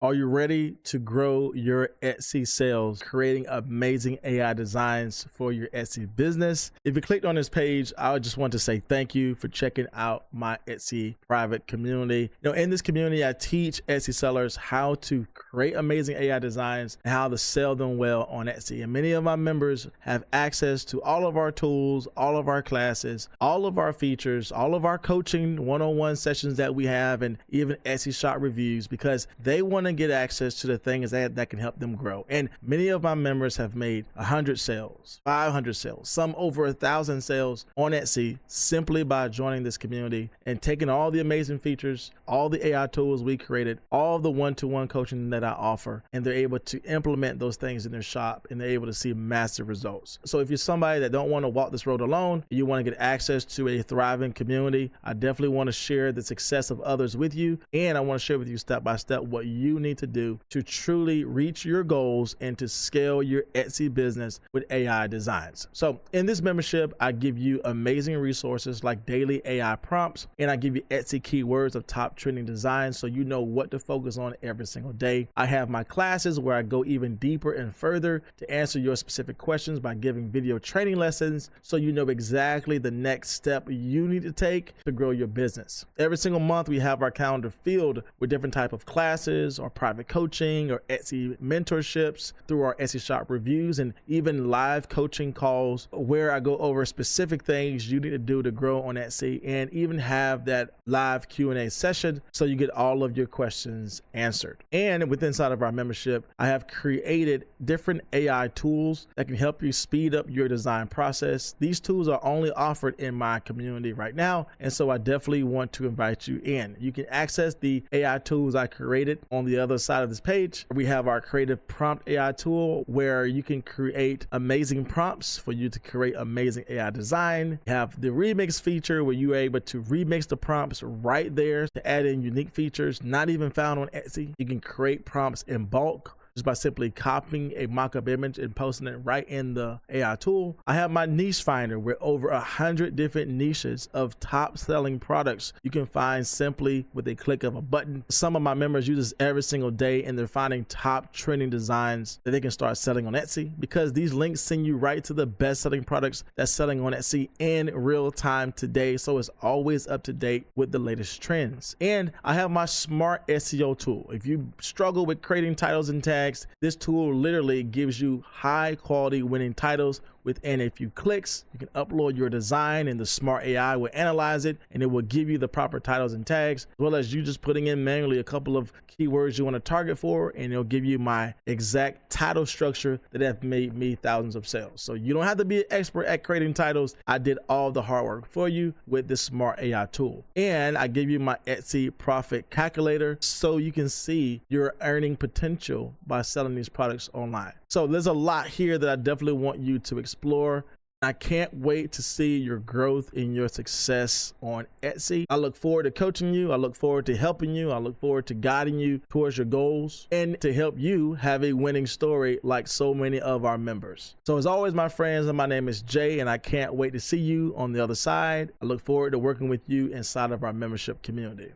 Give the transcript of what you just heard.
Are you ready to grow your Etsy sales, creating amazing AI designs for your Etsy business? If you clicked on this page, I just want to say thank you for checking out my Etsy private community. In this community, I teach Etsy sellers how to create amazing AI designs and how to sell them well on Etsy. And many of my members have access to all of our tools, all of our classes, all of our features, all of our coaching one-on-one sessions that we have, and even Etsy shop reviews, because they want to get access to the things that can help them grow. And many of my members have made 100 sales, 500 sales, some over 1,000 sales on Etsy simply by joining this community and taking all the amazing features, all the AI tools we created, all the one-to-one coaching that I offer, and they're able to implement those things in their shop, and they're able to see massive results. So if you're somebody that don't want to walk this road alone, you want to get access to a thriving community, I definitely want to share the success of others with you, and I want to share with you step by step what you need to do to truly reach your goals and to scale your Etsy business with AI designs. So in this membership, I give you amazing resources like daily AI prompts, and I give you Etsy keywords of top trending designs so you know what to focus on every single day. I have my classes where I go even deeper and further to answer your specific questions by giving video training lessons so you know exactly the next step you need to take to grow your business. Every single month, we have our calendar filled with different type of classes or private coaching or Etsy mentorships through our Etsy shop reviews, and even live coaching calls where I go over specific things you need to do to grow on Etsy, and even have that live Q&A session so you get all of your questions answered. And within inside of our membership, I have created different AI tools that can help you speed up your design process. These tools are only offered in my community right now, and so I definitely want to invite you in. You can access the AI tools I created on the other side of this page. We have our creative prompt AI tool where you can create amazing prompts for you to create amazing AI design. You have the remix feature where you're able to remix the prompts right there to add in unique features not even found on Etsy. You can create prompts in bulk just by simply copying a mock-up image and posting it right in the AI tool. I have my niche finder where over 100 different niches of top selling products you can find simply with a click of a button. Some of my members use this every single day, and they're finding top trending designs that they can start selling on Etsy, because these links send you right to the best selling products that's selling on Etsy in real time today. So it's always up to date with the latest trends. And I have my smart SEO tool. If you struggle with creating titles and tags, this tool literally gives you high quality winning titles within a few clicks. You can upload your design and the smart AI will analyze it, and it will give you the proper titles and tags, as well as you just putting in manually a couple of keywords you want to target for, and it'll give you my exact title structure that have made me thousands of sales. So you don't have to be an expert at creating titles. I did all the hard work for you with this smart AI tool. And I give you my Etsy profit calculator so you can see your earning potential by selling these products online. So there's a lot here that I definitely want you to explore. I can't wait to see your growth and your success on Etsy. I look forward to coaching you. I look forward to helping you. I look forward to guiding you towards your goals and to help you have a winning story like so many of our members. So as always, my friends, my name is Jay, and I can't wait to see you on the other side. I look forward to working with you inside of our membership community.